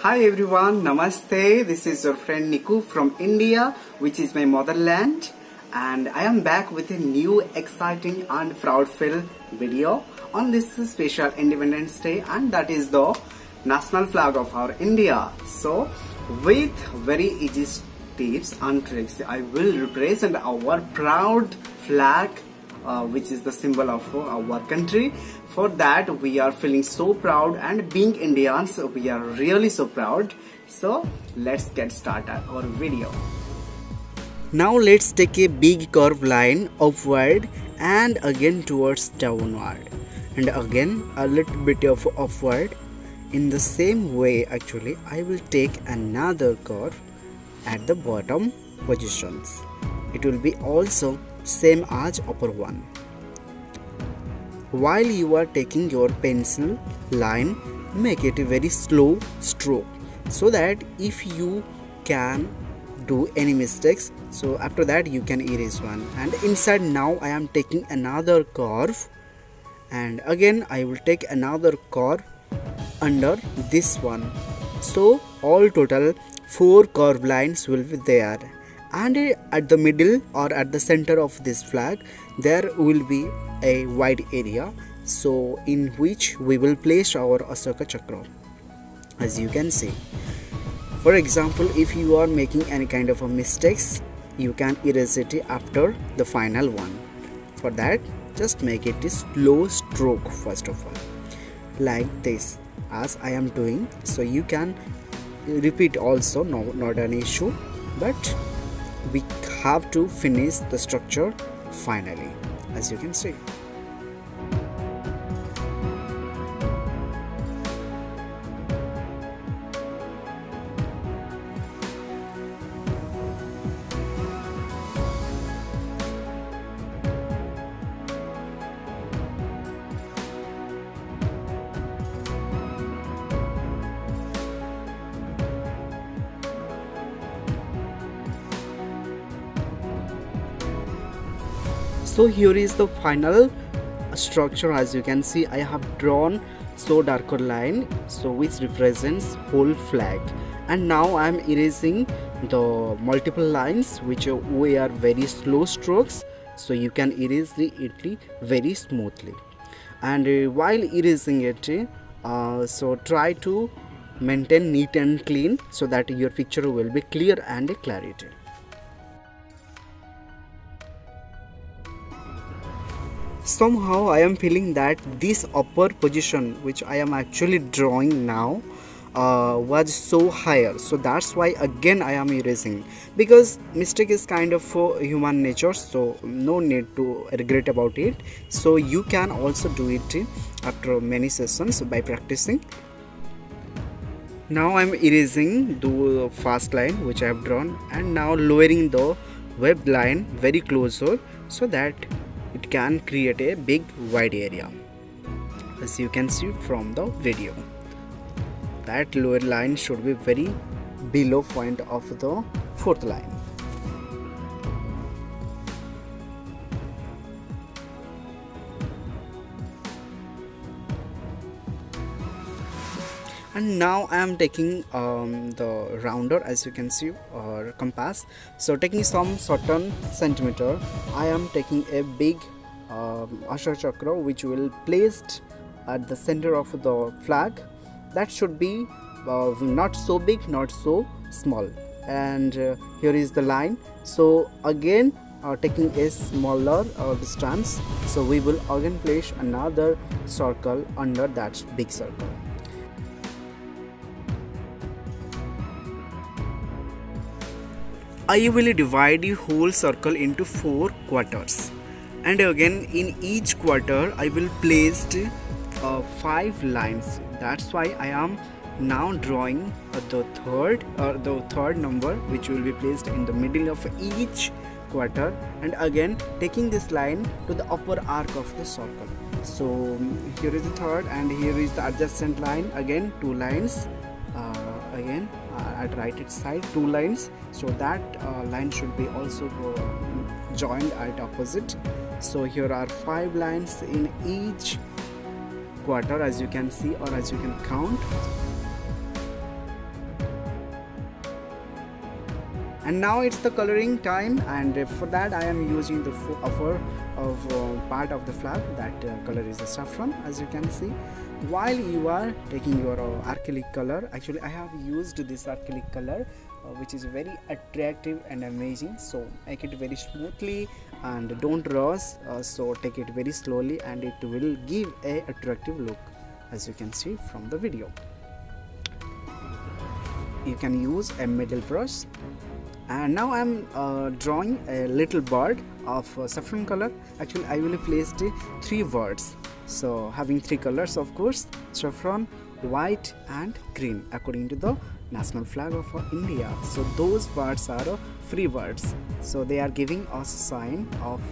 Hi everyone, Namaste. This is your friend Niku from India, which is my motherland, and I am back with a new exciting and proud-filled video on this special Independence Day, and that is the national flag of our India. So with very easy tips and tricks, I will represent our proud flag, which is the symbol of our country. For that we are feeling so proud, and being Indians we are really so proud. So let's get started our video. Now let's take a big curved line upward and again towards downward, and again a little bit of upward. In the same way, actually I will take another curve at the bottom positions. It will be also same as upper one. While you are taking your pencil line, make it a very slow stroke, so that if you can do any mistakes, so after that you can erase one. And inside now I am taking another curve, and again I will take another curve under this one. So all total 4 curved lines will be there, and at the middle or at the center of this flag there will be a wide area, so in which we will place our Ashoka Chakra, as you can see. For example, if you are making any kind of a mistakes, you can erase it after the final one. For that, just make it a slow stroke first of all, like this, as I am doing. So you can repeat also, not an issue, but we have to finish the structure finally, as you can see. So here is the final structure. As you can see, I have drawn so darker line, so which represents whole flag. And now I am erasing the multiple lines which we are very slow strokes, so you can erase it very smoothly. And while erasing it, so try to maintain neat and clean, so that your picture will be clear and clarity. Somehow I am feeling that this upper position which I am actually drawing now was so higher, so that's why again I am erasing, because mistake is kind of human nature, so no need to regret about it. So you can also do it after many sessions by practicing. Now I am erasing the first line which I have drawn, and now lowering the web line very closer, so that it can create a big wide area, as you can see from the video. That lower line should be very below point of the 4th line. And now I am taking the rounder, as you can see, or compass. So taking some certain centimeter, I am taking a big Ashoka Chakra which will placed at the center of the flag. That should be not so big, not so small. And here is the line. So again taking a smaller distance, so we will again place another circle under that big circle. I will divide the whole circle into 4 quarters, and again in each quarter I will place 5 lines. That's why I am now drawing the third number, which will be placed in the middle of each quarter, and again taking this line to the upper arc of the circle. So here is the third, and here is the adjacent line, again 2 lines, again at right side 2 lines, so that line should be also joined at opposite. So here are 5 lines in each quarter, as you can see, or as you can count. And now it's the coloring time, and for that I am using the upper of part of the flag. That color is the saffron, as you can see. While you are taking your acrylic color, actually I have used this acrylic color which is very attractive and amazing. So make it very smoothly and don't rush, so take it very slowly and it will give a attractive look, as you can see from the video. You can use a middle brush. And now I am drawing a little bird of saffron color. Actually I will place 3 birds, so having 3 colors, of course, saffron, white and green, according to the national flag of India. So those birds are free birds, so they are giving us a sign of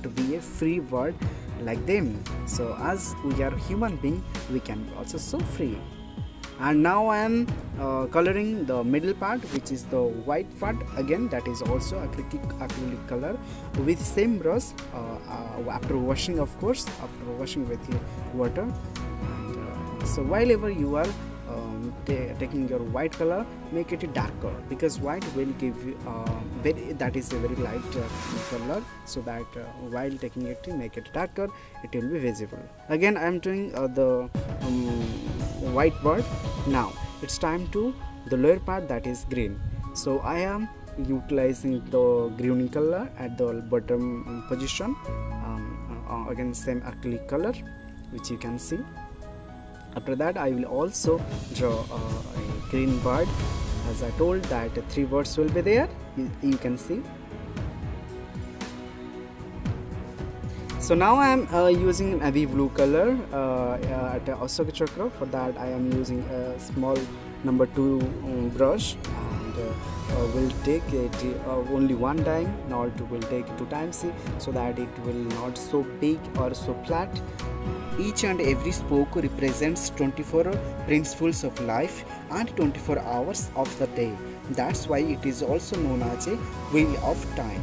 to be a free bird like them. So as we are human being, we can also so free. And now I am coloring the middle part, which is the white part. Again, that is also acrylic color with same brush, after washing, of course, after washing with water. And, so whenever you are taking your white color, make it darker, because white will give you that is a very light color, so that while taking it, make it darker, it will be visible. Again I am doing the white bird. Now it's time to the lower part, that is green. So I am utilizing the green color at the bottom position. Again same acrylic color, which you can see. After that I will also draw a green bird. As I told that 3 birds will be there, you can see. So now I am using navy blue color at Ashoka Chakra. For that I am using a small number 2 brush, and will take it only one time, not will take 2 times, so that it will not so big or so flat. Each and every spoke represents 24 principles of life and 24 hours of the day. That's why it is also known as a wheel of time.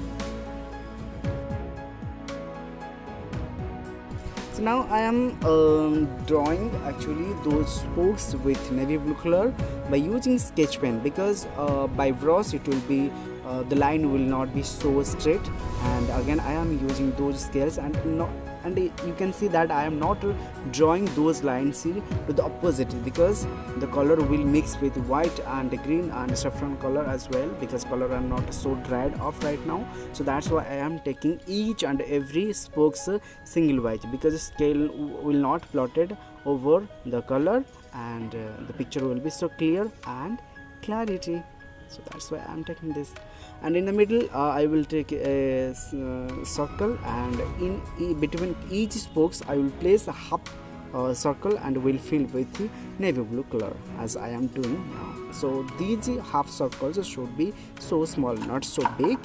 So now I am drawing actually those spokes with navy blue color by using sketch pen, because by brush it will be the line will not be so straight. And again I am using those scales, and you can see that I am not drawing those lines to the opposite, because the color will mix with white and green and saffron color as well, because color are not so dried off right now. So that's why I am taking each and every spokes single white, because the scale will not plotted over the color, and the picture will be so clear and clarity. So that's why I am taking this. And in the middle I will take a circle, and in between each spokes I will place a half circle and will fill with navy blue color, as I am doing now. So these half circles should be so small, not so big,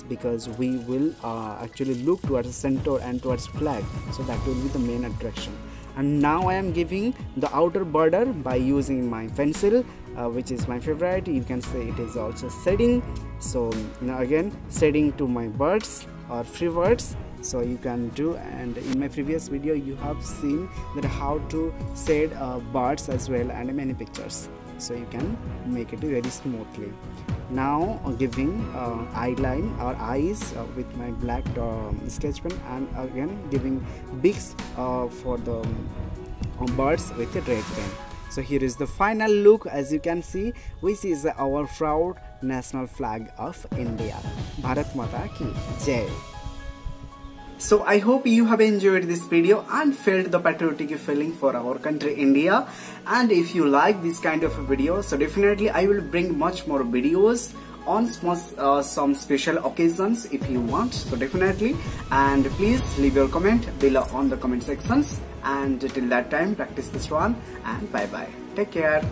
because we will actually look towards the center and towards flag, so that will be the main attraction. And now I am giving the outer border by using my pencil, which is my favorite. You can say it is also shading. So now again shading to my birds or free birds, so you can do. And in my previous video you have seen that how to shade birds as well, and many pictures, so you can make it very smoothly. Now giving eye line or eyes with my black sketch pen, and again giving beaks for the birds with a red pen. So here is the final look, as you can see, which is our proud national flag of India. Bharat Mata Ki Jai. So I hope you have enjoyed this video and felt the patriotic feeling for our country India. And if you like this kind of a video, so definitely I will bring much more videos on some special occasions if you want. So definitely, and please leave your comment below on the comment sections. And till that time, practice this one, and bye bye. Take care.